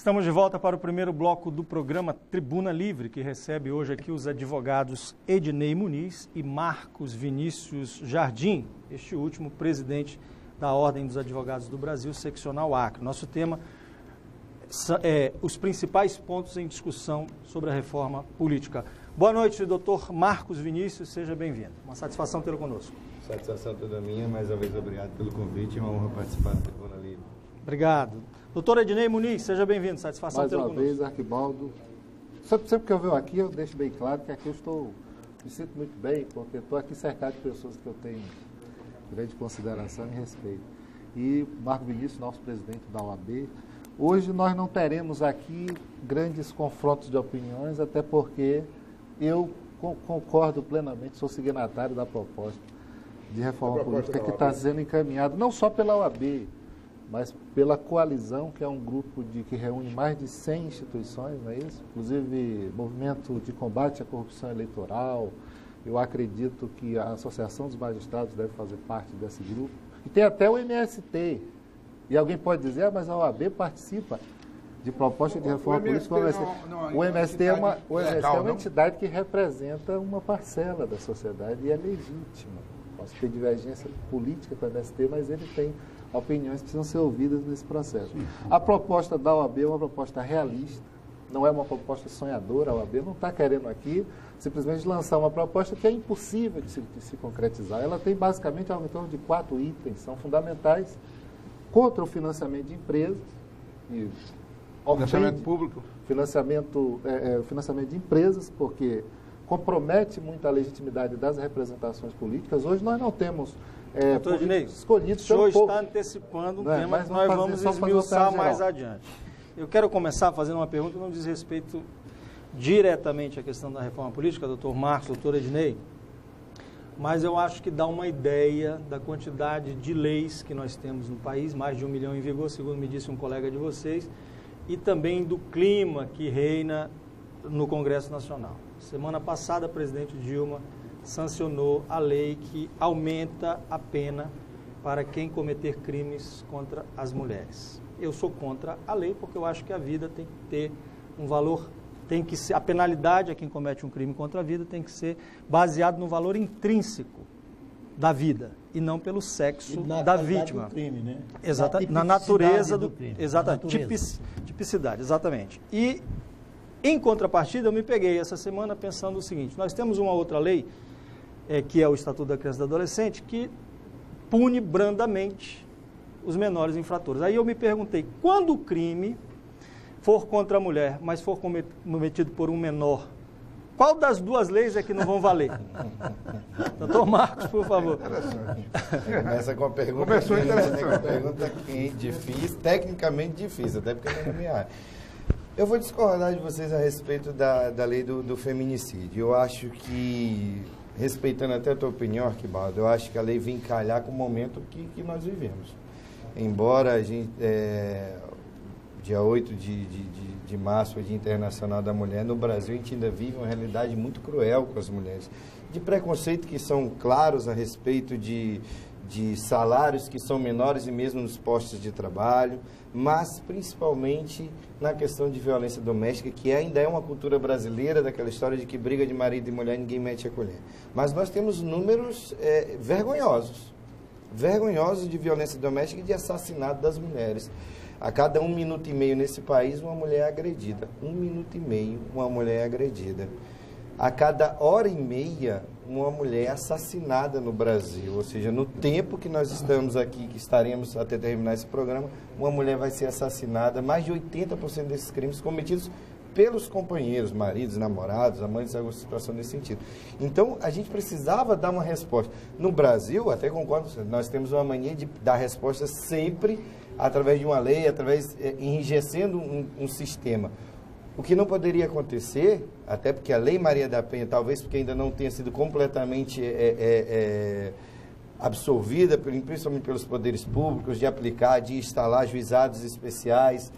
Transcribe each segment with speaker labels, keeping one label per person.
Speaker 1: Estamos de volta para o primeiro bloco do programa Tribuna Livre, que recebe hoje aqui os advogados Ednei Muniz e Marcos Vinícius Jardim, este último presidente da Ordem dos Advogados do Brasil, seccional Acre. Nosso tema é os principais pontos em discussão sobre a reforma política. Boa noite, doutor Marcos Vinícius, seja bem-vindo. Uma satisfação tê-lo conosco.
Speaker 2: Satisfação toda minha, mais uma vez obrigado pelo convite, é uma honra participar da Tribuna Livre.
Speaker 1: Obrigado. Doutor Ednei Muniz, seja bem-vindo, satisfação tê-lo conosco.
Speaker 3: Mais uma vez, Arquibaldo. Sempre que eu venho aqui, eu deixo bem claro que aqui me sinto muito bem, porque estou aqui cercado de pessoas que eu tenho grande consideração e respeito. E Marco Vinícius, nosso presidente da OAB, hoje nós não teremos aqui grandes confrontos de opiniões, até porque eu concordo plenamente, sou signatário da proposta de reforma política que está sendo encaminhada, não só pela OAB, mas pela coalizão, que é um grupo que reúne mais de 100 instituições, não é isso? Inclusive, movimento de combate à corrupção eleitoral. Eu acredito que a Associação dos Magistrados deve fazer parte desse grupo. E tem até o MST. E alguém pode dizer, mas a OAB participa de proposta de reforma política. O MST é uma entidade que representa uma parcela da sociedade e é legítima. Posso ter divergência política com o MST, mas ele tem opiniões que precisam ser ouvidas nesse processo. A proposta da OAB é uma proposta realista, não é uma proposta sonhadora. A OAB não está querendo aqui simplesmente lançar uma proposta que é impossível de se concretizar. Ela tem basicamente em torno de 4 itens, são fundamentais, contra o financiamento de empresas, e
Speaker 4: financiamento público,
Speaker 3: financiamento de empresas, porque compromete muito a legitimidade das representações políticas. Hoje nós não temos escolhidos pelo povo.
Speaker 1: O senhor está antecipando um tema que nós vamos esmiuçar mais adiante. Eu quero começar fazendo uma pergunta que não diz respeito diretamente à questão da reforma política, doutor Marcos, doutor Ednei, mas eu acho que dá uma ideia da quantidade de leis que nós temos no país, mais de 1 milhão em vigor, segundo me disse um colega de vocês, e também do clima que reina no Congresso Nacional. Semana passada, a presidente Dilma sancionou a lei que aumenta a pena para quem cometer crimes contra as mulheres. Eu sou contra a lei porque eu acho que a vida tem que ter um valor, a penalidade a quem comete um crime contra a vida tem que ser baseado no valor intrínseco da vida e não pelo sexo da vítima.
Speaker 5: Do crime, né?
Speaker 1: Na natureza do crime.
Speaker 5: Exatamente.
Speaker 1: Tipicidade, exatamente. E em contrapartida, eu me peguei essa semana pensando o seguinte: nós temos uma outra lei, que é o Estatuto da Criança e do Adolescente, que pune brandamente os menores infratores. Aí eu me perguntei, quando o crime for contra a mulher, mas for cometido por um menor, qual das duas leis é que não vão valer? Doutor Marcos, por favor.
Speaker 2: Começa com a pergunta.
Speaker 4: Começou interessante.
Speaker 2: Uma pergunta difícil, tecnicamente difícil, até porque não é minha área. Eu vou discordar de vocês a respeito da lei do feminicídio. Eu acho que, respeitando até a tua opinião, Arquibaldo, eu acho que a lei vem calhar com o momento que nós vivemos. Embora a gente, dia 8 de março, o Dia Internacional da Mulher, no Brasil a gente ainda vive uma realidade muito cruel com as mulheres. De preconceito que são claros a respeito de salários que são menores e mesmo nos postos de trabalho, mas principalmente na questão de violência doméstica, que ainda é uma cultura brasileira, daquela história de que briga de marido e mulher ninguém mete a colher. Mas nós temos números vergonhosos de violência doméstica e de assassinato das mulheres. A cada 1 minuto e meio nesse país, uma mulher é agredida. 1 minuto e meio, uma mulher é agredida. A cada hora e meia, uma mulher é assassinada no Brasil. Ou seja, no tempo que nós estamos aqui, que estaremos até terminar esse programa, uma mulher vai ser assassinada. Mais de 80% desses crimes cometidos pelos companheiros, maridos, namorados, amantes, alguma situação nesse sentido. Então, a gente precisava dar uma resposta. No Brasil, até concordo, nós temos uma mania de dar resposta sempre através de uma lei, enrijecendo um sistema. O que não poderia acontecer, até porque a Lei Maria da Penha, talvez porque ainda não tenha sido completamente absorvida, principalmente pelos poderes públicos, de aplicar, de instalar juizados especiais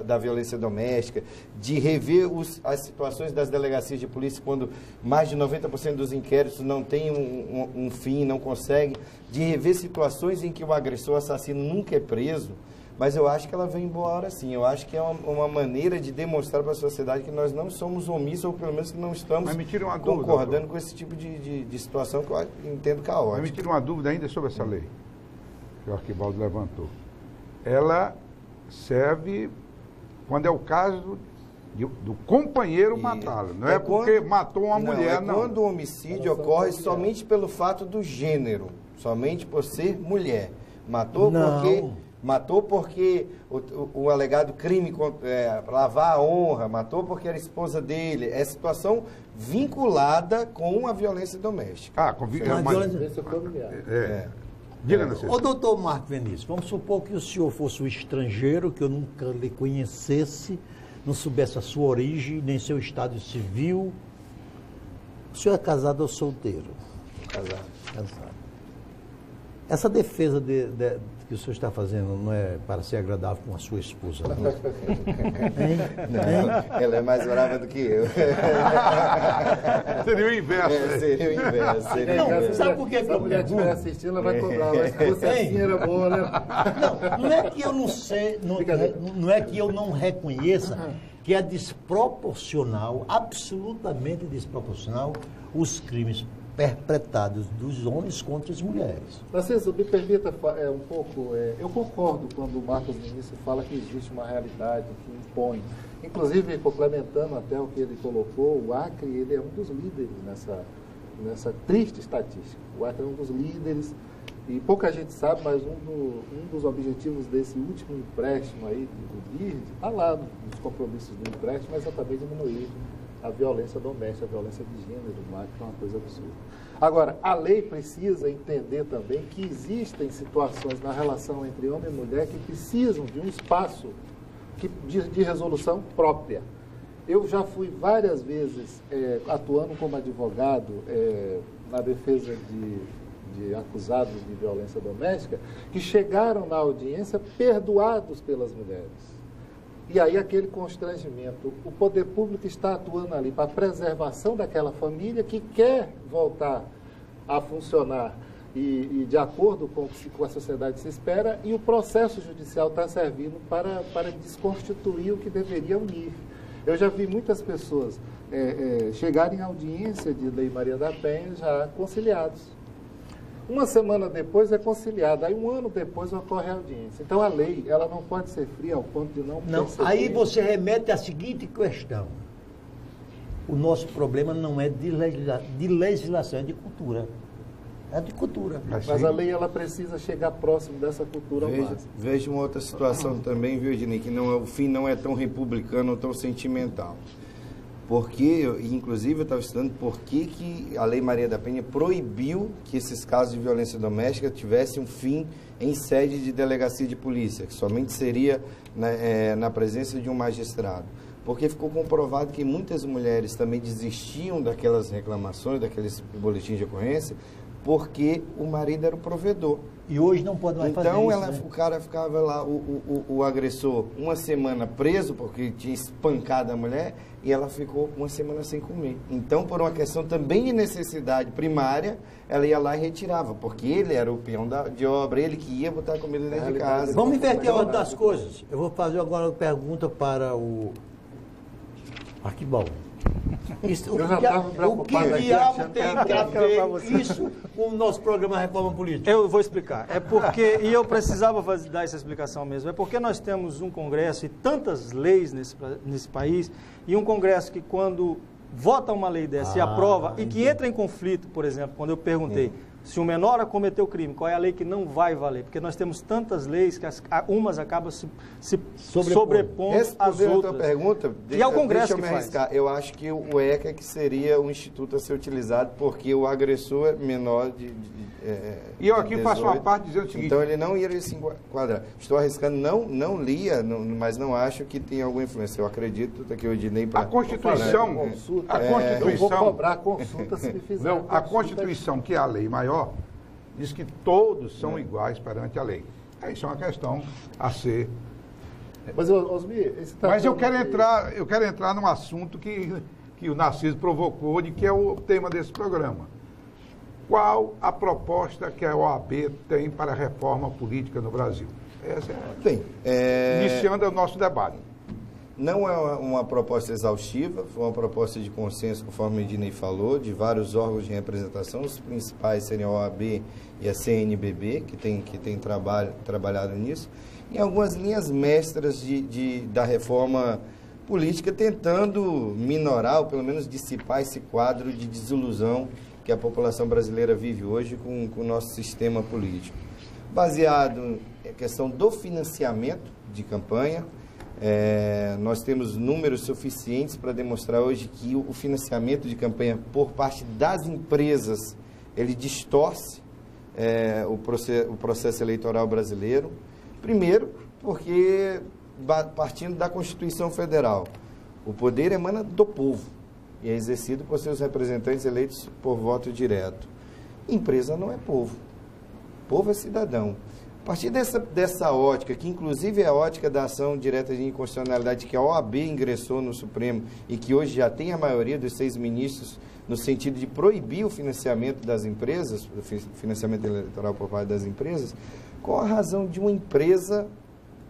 Speaker 2: da violência doméstica, de rever as situações das delegacias de polícia quando mais de 90% dos inquéritos não têm um fim, não conseguem, de rever situações em que o agressor assassino nunca é preso, Mas eu acho que ela vem em boa hora sim. Eu acho que é uma maneira de demonstrar para a sociedade que nós não somos omissos, ou pelo menos que não estamos concordando com esse tipo de situação que eu entendo caótica.
Speaker 4: Mas me tira uma dúvida ainda sobre essa lei que o Arquibaldo levantou. Ela serve quando é o caso do companheiro matá-lo. Não é porque matou uma mulher, não.
Speaker 2: Quando o homicídio ocorre somente pelo fato do gênero, somente por ser mulher. Matou porque o alegado crime lavar a honra, matou porque era esposa dele. É situação vinculada com a violência doméstica.
Speaker 3: Com a violência familiar.
Speaker 5: Ô, doutor Marco Vinícius, vamos supor que o senhor fosse um estrangeiro, que eu nunca lhe conhecesse, não soubesse a sua origem, nem seu estado civil. O senhor é casado ou solteiro? Casado. Essa defesa que o senhor está fazendo não é para ser agradável com a sua esposa? Não,
Speaker 2: ela é mais brava do que eu.
Speaker 4: Seria o inverso.
Speaker 2: Seria o inverso.
Speaker 5: Sabe por que
Speaker 3: se a mulher estiver assistindo, ela vai cobrar. Mas se fosse assim, era bom, né?
Speaker 5: Não é que eu não sei, não é que eu não reconheça que é desproporcional, absolutamente desproporcional, os crimes perpetrados dos homens contra as mulheres.
Speaker 3: Narciso, me permita um pouco, eu concordo quando o Marcos Vinícius fala que existe uma realidade que impõe. Inclusive, complementando até o que ele colocou, o Acre ele é um dos líderes nessa triste estatística. O Acre é um dos líderes, e pouca gente sabe, mas um dos objetivos desse último empréstimo aí do BIRD está lá nos compromissos do empréstimo, é exatamente diminuir a violência doméstica, a violência de gênero, que é uma coisa absurda. Agora, a lei precisa entender também que existem situações na relação entre homem e mulher que precisam de um espaço de resolução própria. Eu já fui várias vezes atuando como advogado na defesa de acusados de violência doméstica que chegaram na audiência perdoados pelas mulheres. E aí aquele constrangimento, o poder público está atuando ali para a preservação daquela família que quer voltar a funcionar e de acordo com o que a sociedade se espera, e o processo judicial está servindo para desconstituir o que deveria unir. Eu já vi muitas pessoas chegarem à audiência de Lei Maria da Penha já conciliados. Uma semana depois é conciliado, aí um ano depois ocorre a audiência. Então a lei, ela não pode ser fria ao ponto de não perceber.
Speaker 5: Aí você remete à seguinte questão. O nosso problema não é de legislação, é de cultura. É de cultura.
Speaker 3: Mas a lei, ela precisa chegar próximo dessa cultura ao máximo.
Speaker 2: Veja uma outra situação também, viu, Ednei, que o fim não é tão republicano, tão sentimental. Porque, inclusive, eu estava estudando por que a Lei Maria da Penha proibiu que esses casos de violência doméstica tivessem um fim em sede de delegacia de polícia, que somente seria na presença de um magistrado. Porque ficou comprovado que muitas mulheres também desistiam daquelas reclamações, daqueles boletins de ocorrência, porque o marido era o provedor.
Speaker 5: E hoje não pode mais fazer isso, né?
Speaker 2: O cara ficava lá, o agressor, uma semana preso, porque tinha espancado a mulher, e ela ficou uma semana sem comer. Então, por uma questão também de necessidade primária, ela ia lá e retirava, porque ele era o peão de obra, ele que ia botar a comida dentro de casa.
Speaker 5: Vamos inverter a ordem das coisas. Eu vou fazer agora uma pergunta para o Arquibaldo. O que diabo tem a ver isso com o nosso programa Reforma Política?
Speaker 1: Eu vou explicar. É porque, e eu precisava dar essa explicação mesmo, é porque nós temos um Congresso e tantas leis nesse país, e um Congresso que quando vota uma lei dessa e aprova, e que entra em conflito, por exemplo, quando eu perguntei se o menor cometeu crime, qual é a lei que não vai valer? Porque nós temos tantas leis que umas acabam se sobrepondo às outras. A tua pergunta, e é o Congresso que faz.
Speaker 2: Eu acho que o ECA que seria um instituto a ser utilizado, porque o agressor é menor de
Speaker 4: e eu aqui 18, faço uma parte dizendo o seguinte...
Speaker 2: Então ele não iria se enquadrar. Estou arriscando, não lia, mas não acho que tem alguma influência. Eu acredito que o Ednei...
Speaker 4: A Constituição...
Speaker 3: Eu vou cobrar consulta se me fizer.
Speaker 4: Não, a Constituição, que é a lei maior, diz que todos são iguais perante a lei. Isso é uma questão a ser...
Speaker 3: Mas, Osmir,
Speaker 4: mas eu quero entrar num assunto que o Narciso provocou, de que é o tema desse programa. Qual a proposta que a OAB tem para a reforma política no Brasil? Bem, iniciando o nosso debate.
Speaker 2: Não é uma proposta exaustiva, foi uma proposta de consenso, conforme o Ednei falou, de vários órgãos de representação, os principais seriam a OAB e a CNBB, que tem trabalhado nisso, e algumas linhas mestras da reforma política, tentando minorar, ou pelo menos dissipar esse quadro de desilusão que a população brasileira vive hoje com o nosso sistema político. Baseado na questão do financiamento de campanha, nós temos números suficientes para demonstrar hoje que o financiamento de campanha por parte das empresas, ele distorce o processo eleitoral brasileiro. Primeiro, porque, partindo da Constituição Federal, o poder emana do povo e é exercido por seus representantes eleitos por voto direto. Empresa não é povo. Povo é cidadão. A partir dessa ótica, que inclusive é a ótica da ação direta de inconstitucionalidade que a OAB ingressou no Supremo e que hoje já tem a maioria dos 6 ministros no sentido de proibir o financiamento das empresas, o financiamento eleitoral por parte das empresas, qual a razão de uma empresa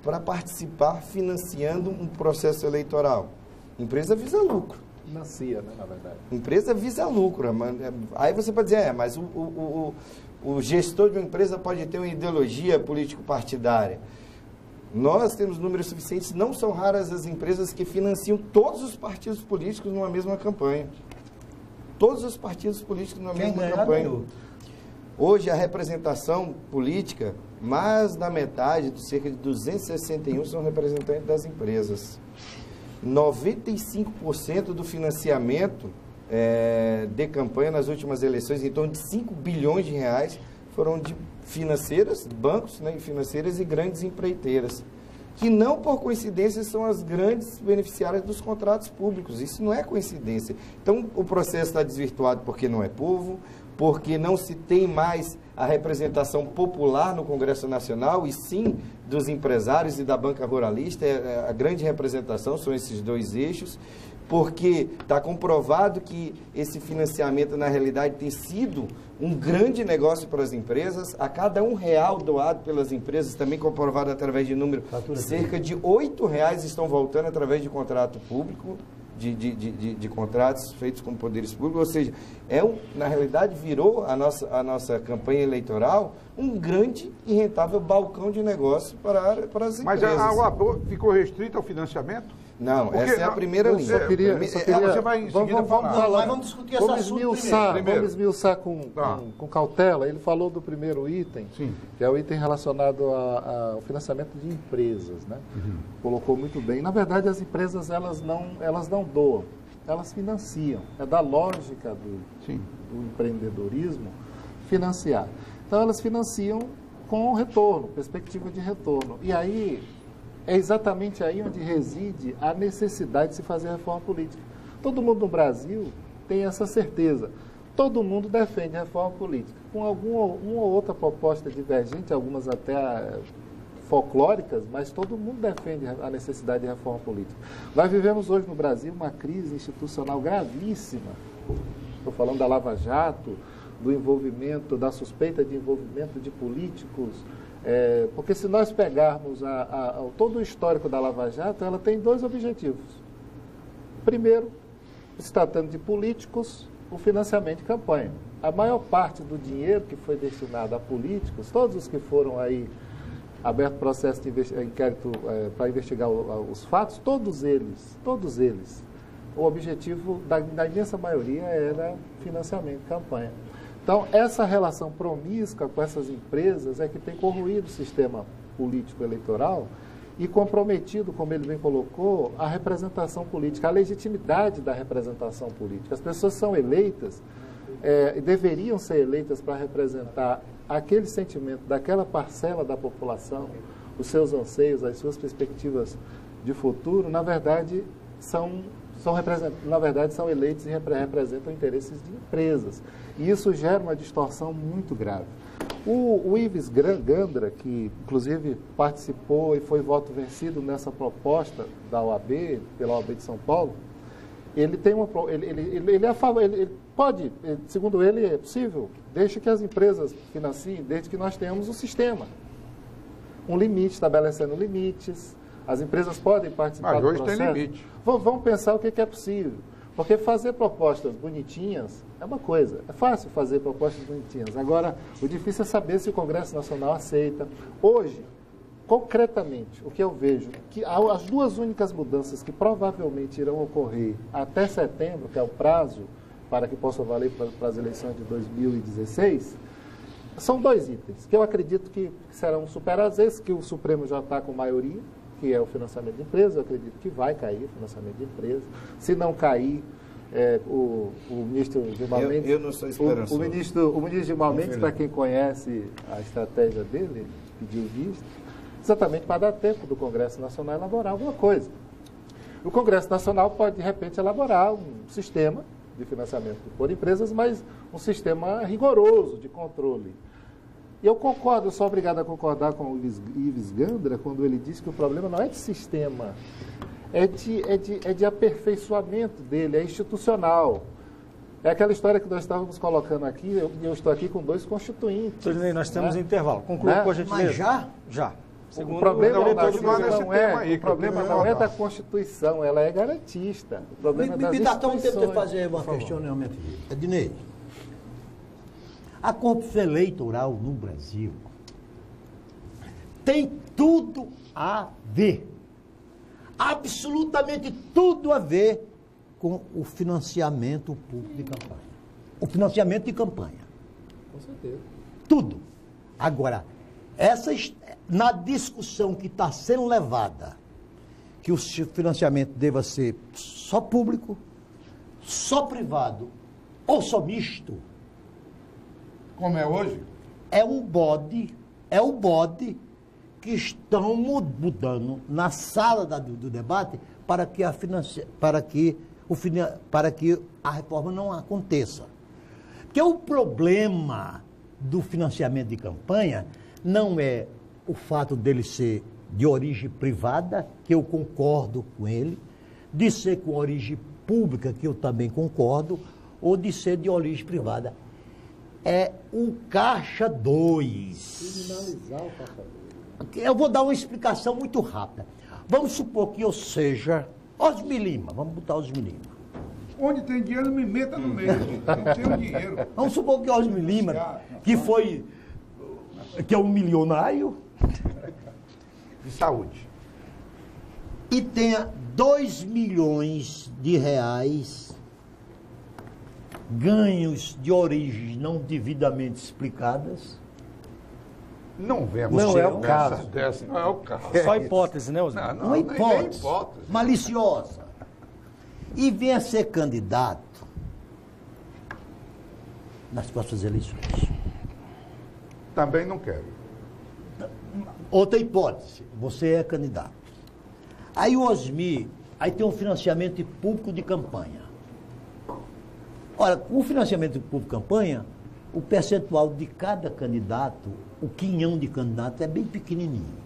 Speaker 2: para participar financiando um processo eleitoral? Empresa visa lucro.
Speaker 3: Financia, né, na verdade.
Speaker 2: Empresa visa lucro. Aí você pode dizer, mas o gestor de uma empresa pode ter uma ideologia político-partidária. Nós temos números suficientes, não são raras as empresas que financiam todos os partidos políticos numa mesma campanha. Todos os partidos políticos numa mesma campanha. Hoje a representação política, mais da metade, de cerca de 261, são representantes das empresas. 95% do financiamento de campanha nas últimas eleições, em torno de 5 bilhões de reais, foram de financeiras, bancos, né, financeiras e grandes empreiteiras, que não por coincidência são as grandes beneficiárias dos contratos públicos. Isso não é coincidência. Então o processo está desvirtuado porque não é povo, porque não se tem mais a representação popular no Congresso Nacional, e sim dos empresários e da banca ruralista. A grande representação são esses dois eixos, porque está comprovado que esse financiamento, na realidade, tem sido um grande negócio para as empresas. A cada R$1 doado pelas empresas, também comprovado através de número, cerca de R$8 estão voltando através de contrato público, de contratos feitos com poderes públicos. Ou seja, na realidade virou a nossa campanha eleitoral um grande e rentável balcão de negócio para as empresas.
Speaker 4: Mas a OAB ficou restrita ao financiamento?
Speaker 2: Não, porque essa é a primeira linha.
Speaker 4: Você vai em seguida falar.
Speaker 5: Vamos discutir esse assunto primeiro.
Speaker 3: Vamos esmiuçar com cautela. Ele falou do primeiro item, sim, que é o item relacionado ao financiamento de empresas, né? Uhum. Colocou muito bem. Na verdade, as empresas elas não doam, elas financiam. É da lógica do empreendedorismo financiar. Então, elas financiam com retorno, perspectiva de retorno. E aí é exatamente aí onde reside a necessidade de se fazer reforma política. Todo mundo no Brasil tem essa certeza. Todo mundo defende reforma política. Com uma ou outra proposta divergente, algumas até folclóricas, mas todo mundo defende a necessidade de reforma política. Nós vivemos hoje no Brasil uma crise institucional gravíssima. Estou falando da Lava Jato, do envolvimento, da suspeita de envolvimento de políticos. Porque se nós pegarmos todo o histórico da Lava Jato, ela tem dois objetivos. Primeiro, se tratando de políticos, o financiamento de campanha. A maior parte do dinheiro que foi destinado a políticos, todos os que foram aí aberto processo de inquérito para investigar os fatos, todos eles, o objetivo da imensa maioria era financiamento de campanha. Então, essa relação promíscua com essas empresas é que tem corroído o sistema político-eleitoral e comprometido, como ele bem colocou, a representação política, a legitimidade da representação política. As pessoas são eleitas, deveriam ser eleitas para representar aquele sentimento daquela parcela da população, os seus anseios, as suas perspectivas de futuro, na verdade, são eleitos e representam interesses de empresas. E isso gera uma distorção muito grave. O Ives Gandra, que inclusive participou e foi voto vencido nessa proposta da OAB, pela OAB de São Paulo, ele tem ele é a favor, ele pode, segundo ele, é possível, desde que as empresas financiem, desde que nós tenhamos um sistema. um limite, estabelecendo limites. As empresas podem participar do processo.
Speaker 4: Mas hoje tem limite.
Speaker 3: Vamos pensar o que é possível. Porque fazer propostas bonitinhas é uma coisa. É fácil fazer propostas bonitinhas. Agora, o difícil é saber se o Congresso Nacional aceita. Hoje, concretamente, o que eu vejo, que as duas únicas mudanças que provavelmente irão ocorrer até setembro, que é o prazo para que possa valer para as eleições de 2016, são dois itens, que eu acredito que serão superados. Esse que o Supremo já está com maioria, que é o financiamento de empresas. Eu acredito que vai cair o financiamento de empresas. Se não cair, o ministro Gilmar Mendes...
Speaker 2: Eu não sou esperançoso.
Speaker 3: O ministro Gilmar Mendes, para quem conhece a estratégia dele, pediu visto, exatamente para dar tempo do Congresso Nacional elaborar alguma coisa. O Congresso Nacional pode, de repente, elaborar um sistema de financiamento por empresas, mas um sistema rigoroso de controle. E eu concordo, eu sou obrigado a concordar com o Ives Gandra quando ele diz que o problema não é de sistema, é de aperfeiçoamento dele, é institucional. É aquela história que nós estávamos colocando aqui, eu estou aqui com dois constituintes.
Speaker 1: Nós temos intervalo. Conclua com a gente.
Speaker 5: Mas já?
Speaker 1: Já.
Speaker 3: O problema não é da Constituição, ela é garantista. O problema é das
Speaker 5: instituições. Me dá tão tempo de fazer
Speaker 3: um
Speaker 5: questionamento. Ednei, a corrupção eleitoral no Brasil tem tudo a ver, absolutamente tudo a ver com o financiamento público de campanha. O financiamento de campanha.
Speaker 3: Com certeza.
Speaker 5: Tudo. Agora, na discussão que está sendo levada, que o financiamento deva ser só público, só privado ou só misto,
Speaker 4: como é hoje?
Speaker 5: É o bode que estão mudando na sala do debate para que a reforma não aconteça. Porque o problema do financiamento de campanha não é o fato dele ser de origem privada, que eu concordo com ele, de ser com origem pública, que eu também concordo, ou de ser de origem privada. É o Caixa 2.
Speaker 3: Criminalizar o Caixa 2.
Speaker 5: Eu vou dar uma explicação muito rápida. Vamos supor que eu seja Osmi Lima. Vamos botar Osmi Lima.
Speaker 4: Onde tem dinheiro, me meta no meio. Não tenho dinheiro.
Speaker 5: Vamos supor que Osmi Lima, que é um milionário
Speaker 4: de saúde,
Speaker 5: e tenha 2 milhões de reais ganhos de origens não devidamente explicadas.
Speaker 4: Não é o caso. Não é o caso.
Speaker 1: Só hipótese, né, Osmi?
Speaker 5: Uma hipótese maliciosa. E venha ser candidato nas próximas eleições.
Speaker 4: Também não quero.
Speaker 5: Outra hipótese, você é candidato. Aí o Osmi, aí tem um financiamento público de campanha. Ora, o financiamento público de campanha, o percentual de cada candidato, o quinhão de candidato é bem pequenininho.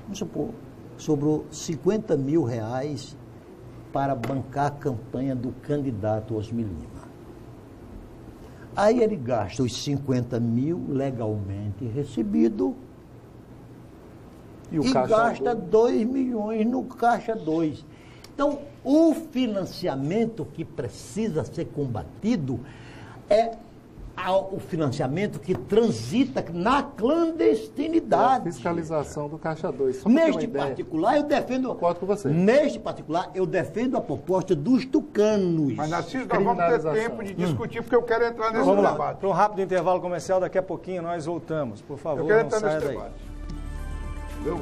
Speaker 5: Vamos supor, sobrou 50 mil reais para bancar a campanha do candidato Osmi Lima. Aí ele gasta os 50 mil legalmente recebido e gasta 2 milhões no Caixa 2. Então, o financiamento que precisa ser combatido é o financiamento que transita na clandestinidade.
Speaker 3: É a fiscalização do Caixa 2.
Speaker 5: Neste particular, eu defendo.
Speaker 3: Concordo com você.
Speaker 5: Neste particular, eu defendo a proposta dos tucanos.
Speaker 4: Mas, Narciso, nós vamos ter tempo de discutir, porque eu quero entrar nesse
Speaker 1: vamos
Speaker 4: debate.
Speaker 1: Lá, para um rápido intervalo comercial, daqui a pouquinho nós voltamos. Por favor,
Speaker 4: eu quero
Speaker 1: não
Speaker 4: entrar
Speaker 1: saia
Speaker 4: nesse
Speaker 1: daí.
Speaker 4: debate. Entendeu?